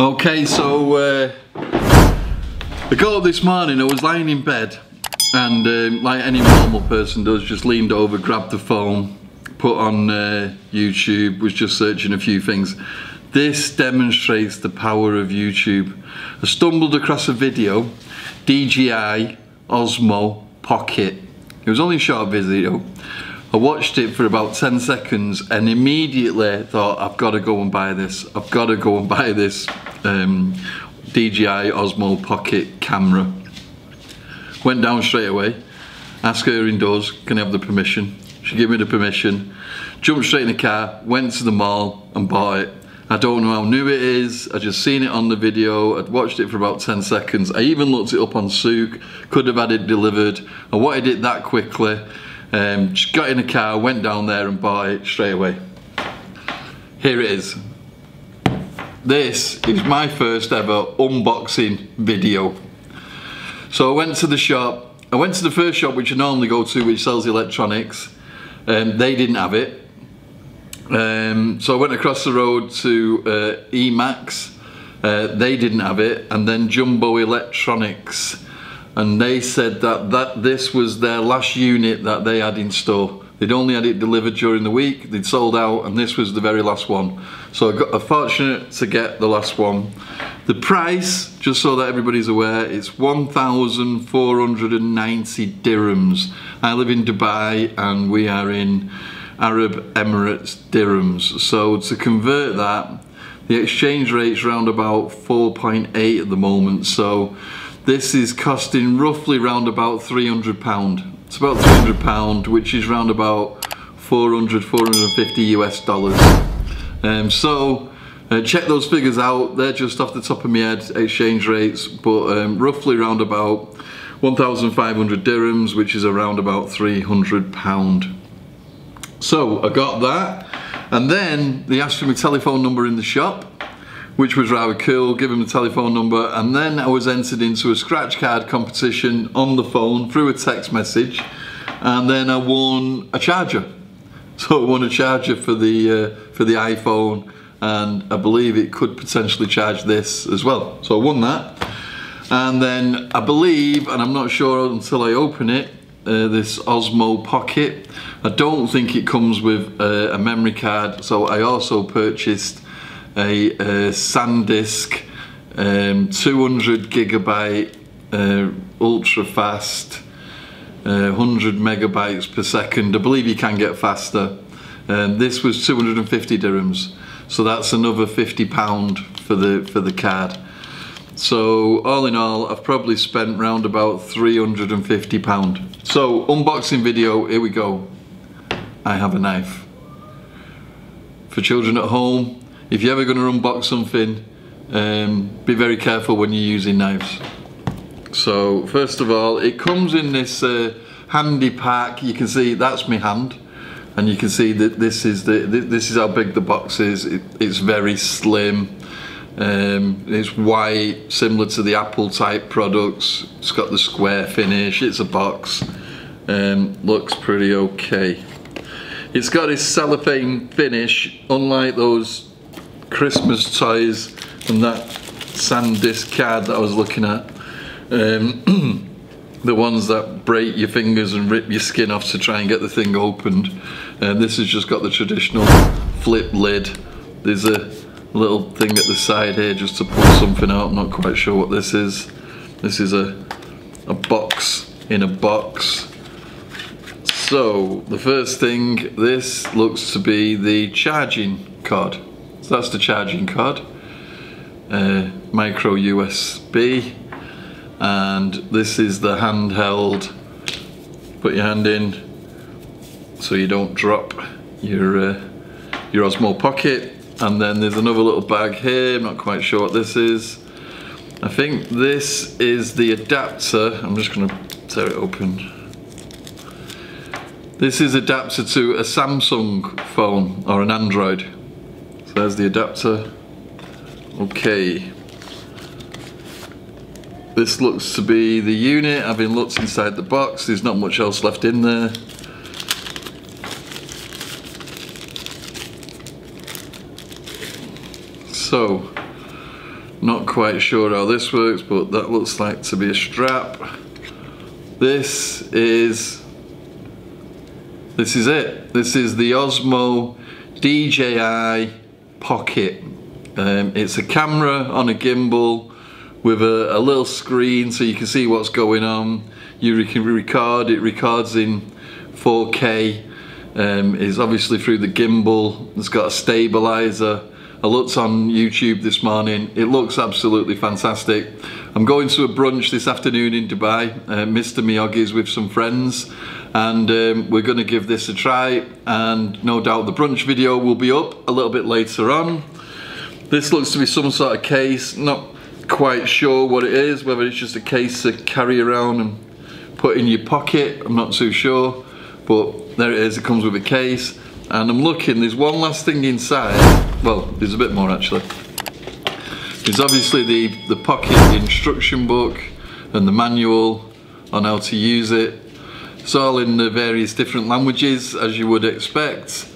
Okay, so I got up this morning, I was lying in bed and like any normal person does, just leaned over, grabbed the phone, put on YouTube, was just searching a few things. This demonstrates the power of YouTube. I stumbled across a video, DJI OSMO Pocket. It was only a short video. I watched it for about 10 seconds and immediately thought, I've got to go and buy this. I've got to go and buy this DJI OSMO Pocket camera. Went down straight away, asked her indoors, can I have the permission? She gave me the permission, jumped straight in the car, went to the mall and bought it. I don't know how new it is, I just seen it on the video, I'd watched it for about 10 seconds. I even looked it up on Souk, could have had it delivered. I wanted it that quickly. Just got in the car, went down there and bought it straight away. Here it is. This is my first ever unboxing video. So I went to the shop. I went to the first shop which I normally go to, which sells electronics. They didn't have it. So I went across the road to Emax. They didn't have it. And then Jumbo Electronics. And they said that this was their last unit that they had in store. They'd only had it delivered during the week, they'd sold out, and this was the very last one. So I got fortunate to get the last one. The price, just so that everybody's aware, it's 1,490 dirhams. I live in Dubai and we are in Arab Emirates dirhams. So to convert that, the exchange rate's around about 4.8 at the moment. So this is costing roughly round about £300. It's about £300, which is round about 450 US dollars. Check those figures out. They're just off the top of my head, exchange rates, but roughly round about 1,500 dirhams, which is around about £300. So I got that, and then they asked for my telephone number in the shop, which was rather cool. Give them the telephone number, and then I was entered into a scratch card competition on the phone through a text message, and then I won a charger. So I won a charger for the iPhone, and I believe it could potentially charge this as well. So I won that, and then I believe, and I'm not sure until I open it, this Osmo Pocket. I don't think it comes with a memory card, so I also purchased a SanDisk 200 gigabyte ultra fast 100 megabytes per second. I believe you can get faster. This was 250 dirhams, so that's another £50 for the card. So all in all, I've probably spent round about £350. So unboxing video, here we go. I have a knife. For children at home, if you're ever going to unbox something, be very careful when you're using knives. So first of all, it comes in this handy pack. You can see that's my hand, and you can see that this is how big the box is. It's very slim. It's white, similar to the Apple type products. It's got the square finish. It's a box. Looks pretty okay. It's got this cellophane finish, unlike those Christmas toys and that SanDisk card that I was looking at. The ones that break your fingers and rip your skin off to try and get the thing opened. This has just got the traditional flip lid. There's a little thing at the side here just to pull something out. I'm not quite sure what this is. This is a box in a box. So the first thing, this looks to be the charging cord. So that's the charging cord, micro USB, and this is the handheld. Put your hand in so you don't drop your Osmo Pocket. And then there's another little bag here. I'm not quite sure what this is. I think this is the adapter. I'm just going to tear it open. This is adapter to a Samsung phone or an Android. So there's the adapter. Okay. This looks to be the unit. Having looked inside the box, there's not much else left in there. So Not quite sure how this works, but that looks like to be a strap. This is it. This is the Osmo DJI Pocket. It's a camera on a gimbal with a little screen so you can see what's going on. You can record, it records in 4K. It's obviously through the gimbal. It's got a stabilizer. I looked on YouTube this morning. It looks absolutely fantastic. I'm going to a brunch this afternoon in Dubai, Mr. Miyogi's with some friends, and we're going to give this a try, and no doubt the brunch video will be up a little bit later on. This looks to be some sort of case, not quite sure what it is, whether it's just a case to carry around and put in your pocket, I'm not too sure, but there it is, it comes with a case. And I'm looking, there's one last thing inside. Well, there's a bit more actually. There's obviously the Pocket instruction book and the manual on how to use it. It's all in the various different languages, as you would expect.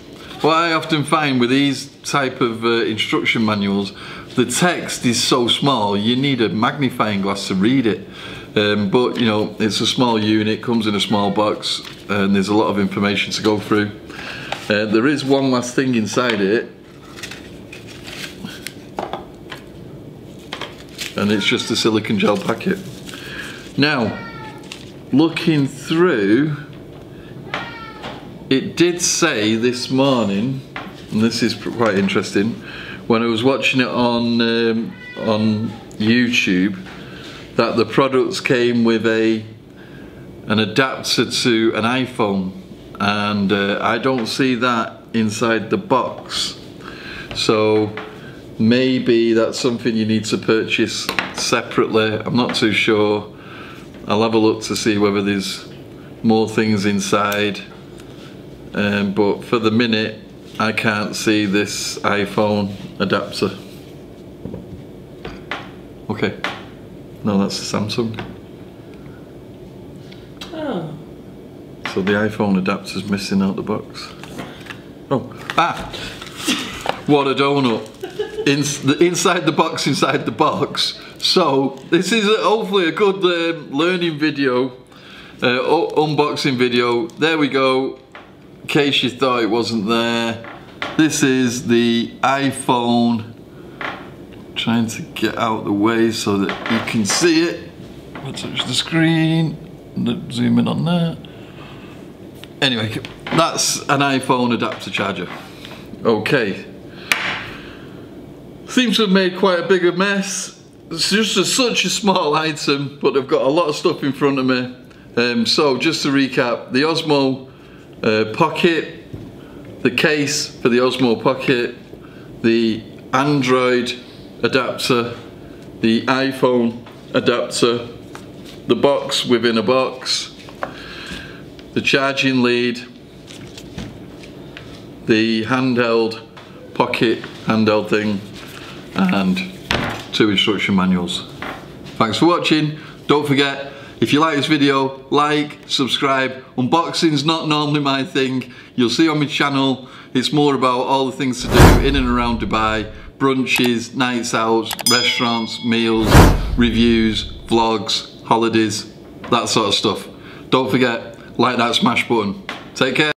What I often find with these type of instruction manuals, the text is so small, you need a magnifying glass to read it. But you know, it's a small unit, comes in a small box, and there's a lot of information to go through. There is one last thing inside it, and it's just a silicone gel packet. Now, looking through, it did say this morning, and this is quite interesting, when I was watching it on YouTube, that the products came with an adapter to an iPhone. And I don't see that inside the box, so maybe that's something you need to purchase separately. I'm not too sure. I'll have a look to see whether there's more things inside, but for the minute I can't see this iPhone adapter. Okay, no, that's the Samsung. Oh. So the iPhone adapter's missing out the box. Oh, what a donut. Inside the box. So this is hopefully a good learning video, unboxing video. There we go, in case you thought it wasn't there. This is the iPhone. Trying to get out of the way so that you can see it. I'll touch the screen, zoom in on that. Anyway, that's an iPhone adapter charger. Okay. Seems to have made quite a big mess. It's just such a small item, but I've got a lot of stuff in front of me. So just to recap, the Osmo Pocket, the case for the Osmo Pocket, the Android adapter, the iPhone adapter, the box within a box, the charging lead, the handheld pocket handheld thing, and 2 instruction manuals. Thanks for watching. Don't forget, if you like this video, like, subscribe. Unboxing's not normally my thing. You'll see on my channel, it's more about all the things to do in and around Dubai. Brunches, nights out, restaurants, meals, reviews, vlogs, holidays, that sort of stuff. Don't forget, like that smash button. Take care.